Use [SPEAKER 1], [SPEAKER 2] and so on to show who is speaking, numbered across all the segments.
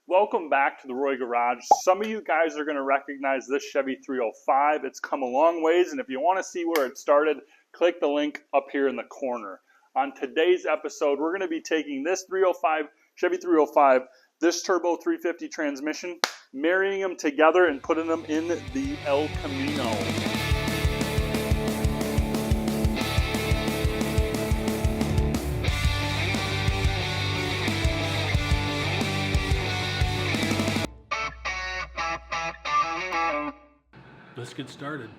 [SPEAKER 1] Welcome back to the Roy Garage. Some of you guys are going to recognize this Chevy 305. It's come a long ways, and if you want to see where it started, click the link up here in the corner. On today's episode, we're going to be taking this Chevy 305, this turbo 350 transmission, marrying them together and putting them in the El Camino.
[SPEAKER 2] Let's get started.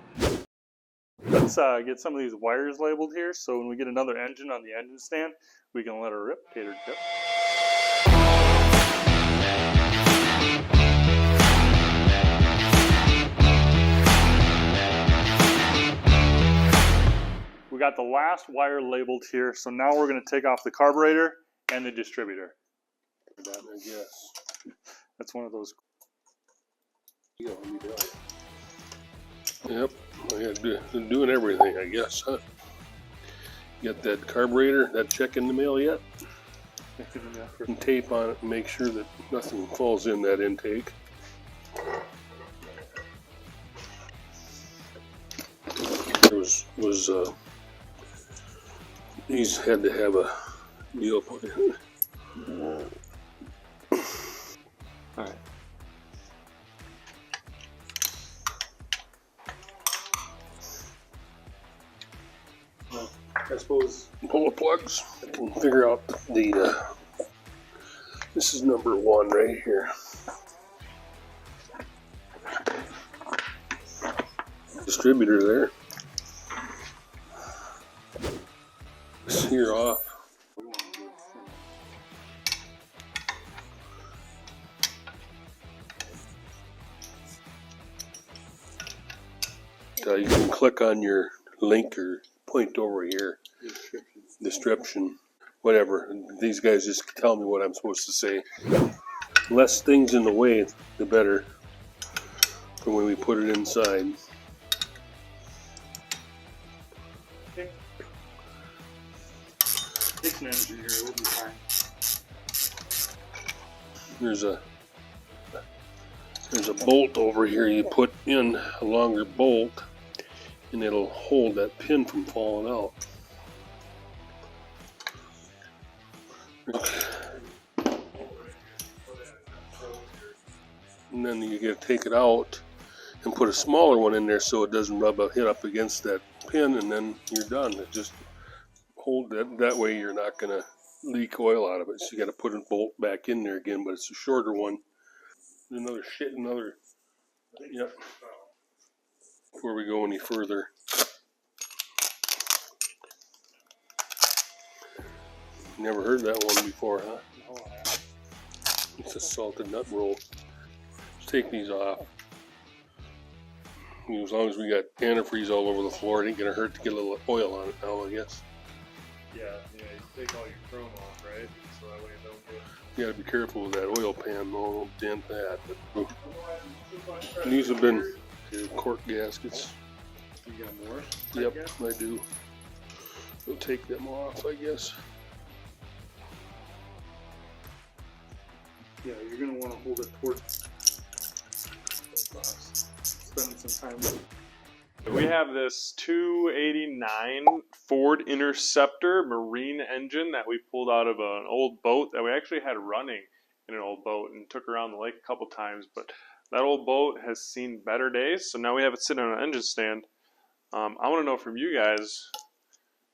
[SPEAKER 1] Let's get some of these wires labeled here, so when we get another engine on the engine stand, we can let her rip, tater tip. We got the last wire labeled here, so now we're going to take off the carburetor and the distributor.
[SPEAKER 2] I guess.
[SPEAKER 1] That's one of those.
[SPEAKER 2] Yep, doing everything, I guess, huh? Got that carburetor, that check in the mail yet? And tape on it and make sure that nothing falls in that intake. These had to have a deal put in.
[SPEAKER 1] All right.
[SPEAKER 2] I suppose pull the plugs. I can figure out the this is number 1 right here. Distributor there. This here off. You can click on your link or point over here, description, whatever. These guys just tell me what I'm supposed to say. Less things in the way, the better for when we put it inside.
[SPEAKER 1] Take an engine here, we'll be fine.
[SPEAKER 2] There's a bolt over here you put in, a longer bolt, and it'll hold that pin from falling out. And then you gotta take it out and put a smaller one in there so it doesn't hit up against that pin, and then you're done. It just hold that way you're not gonna leak oil out of it. So you gotta put a bolt back in there again, but it's a shorter one. Yep. Before we go any further. Never heard that one before, huh? It's a salted nut roll. Let's take these off. As long as we got antifreeze all over the floor, it ain't gonna hurt to get a little oil on it now, I guess.
[SPEAKER 1] Yeah, you take all your chrome off, right? So that way you don't get...
[SPEAKER 2] You gotta be careful with that oil pan, don't dent that. But these have been cork gaskets.
[SPEAKER 1] You got more?
[SPEAKER 2] Yep, I do. We'll take them off, I guess.
[SPEAKER 1] Yeah, you're going to want to hold it towards spending some time with it. We have this 289 Ford Interceptor marine engine that we pulled out of an old boat that we actually had running in an old boat and took around the lake a couple times, but that old boat has seen better days, so now we have it sitting on an engine stand. I want to know from you guys,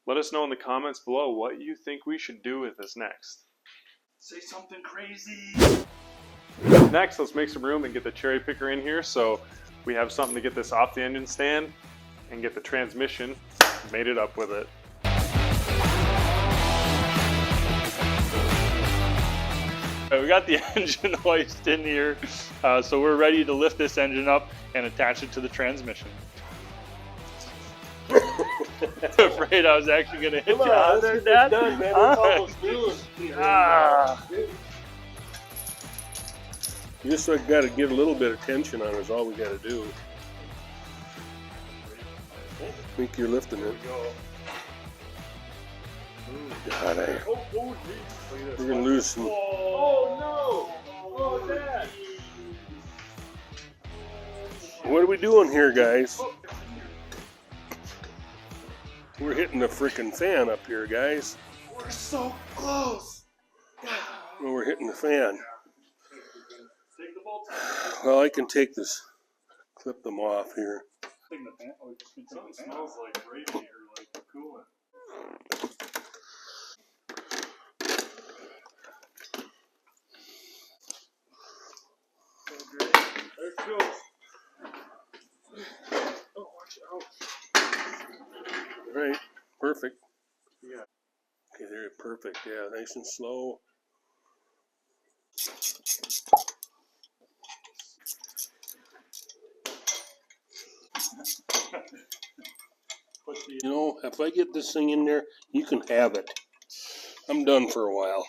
[SPEAKER 1] let us know in the comments below what you think we should do with this next. Say something crazy! Next, let's make some room and get the cherry picker in here so we have something to get this off the engine stand and get the transmission mated up with it. Right, we got the engine hoist in here, so we're ready to lift this engine up and attach it to the transmission. Afraid I was actually going to hit you out there, Dad?
[SPEAKER 2] Done, man. It's almost noon. You just got to get a little bit of tension on it is all we got to do. I think you're lifting it. God, we're going to lose some.
[SPEAKER 1] Oh, no! Oh, Dad!
[SPEAKER 2] What are we doing here, guys? We're hitting the freaking fan up here, guys.
[SPEAKER 3] We're so close.
[SPEAKER 2] Well, we're hitting the fan. Well, I can take this, clip them off here.
[SPEAKER 1] Something smells like radiator, like coolant. There it goes. Oh, watch out.
[SPEAKER 2] All right, perfect.
[SPEAKER 1] Yeah.
[SPEAKER 2] Okay, there, perfect. Yeah, nice and slow. You know, if I get this thing in there, you can have it. I'm done for a while.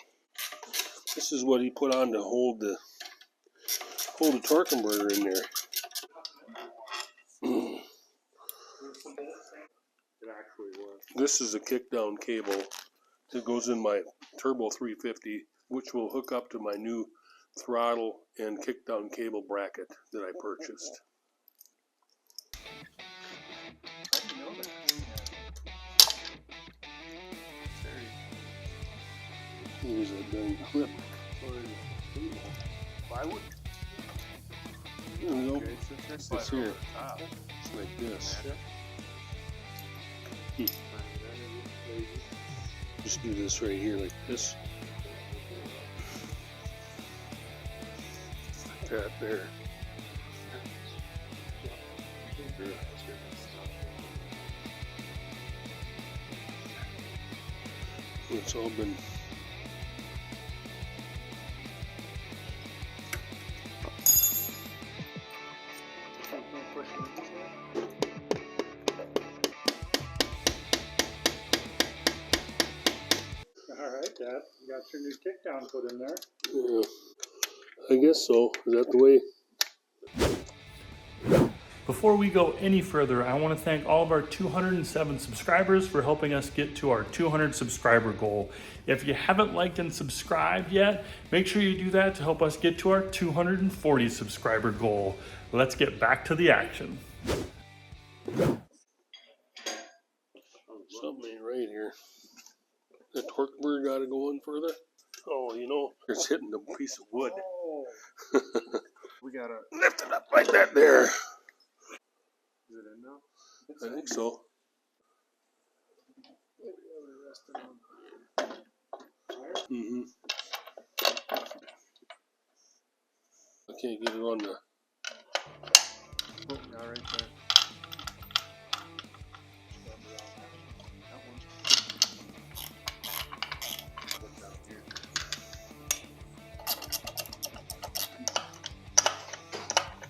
[SPEAKER 2] This is what he put on to hold the torque converter in there.
[SPEAKER 1] It actually was.
[SPEAKER 2] This is a kickdown cable that goes in my Turbo 350, which will hook up to my new throttle and kickdown cable bracket that I purchased.
[SPEAKER 1] I didn't know that.
[SPEAKER 2] Here's a dang clip.
[SPEAKER 1] Plywood?
[SPEAKER 2] There we go.
[SPEAKER 1] Okay, so
[SPEAKER 2] It's
[SPEAKER 1] it's
[SPEAKER 2] here.
[SPEAKER 1] top.
[SPEAKER 2] It's like this. Just do this right here like this. Like that there. It's all been
[SPEAKER 3] Alright, Dad. You got your new kickdown put in there.
[SPEAKER 2] I guess so. Is that the way?
[SPEAKER 4] Before we go any further, I want to thank all of our 207 subscribers for helping us get to our 200 subscriber goal. If you haven't liked and subscribed yet, make sure you do that to help us get to our 240 subscriber goal. Let's get back to the action.
[SPEAKER 2] Something ain't right here. The torque converter got to go in further. Oh, you know, it's hitting a piece of wood.
[SPEAKER 1] Oh. We gotta
[SPEAKER 2] Lift it up like that there.
[SPEAKER 1] Is it in now?
[SPEAKER 2] I think so. Mm-hmm. I can't get it on the.
[SPEAKER 1] Oh, now right there.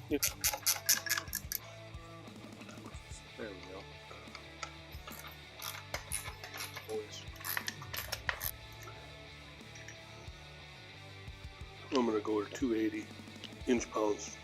[SPEAKER 2] Yep.
[SPEAKER 1] There we go.
[SPEAKER 2] I'm gonna go to 280 inch-pounds.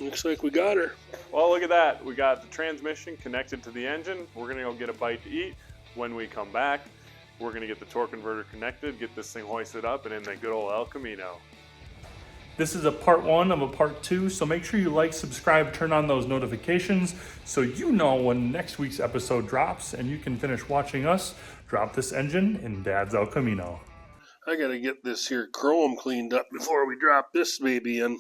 [SPEAKER 2] Looks like we got her.
[SPEAKER 1] Well, look at that. We got the transmission connected to the engine. We're going to go get a bite to eat. When we come back, we're going to get the torque converter connected, get this thing hoisted up, and in the good old El Camino.
[SPEAKER 4] This is a part 1 of a part 2, so make sure you like, subscribe, turn on those notifications so you know when next week's episode drops and you can finish watching us drop this engine in Dad's El Camino.
[SPEAKER 2] I gotta get this here chrome cleaned up before we drop this baby in.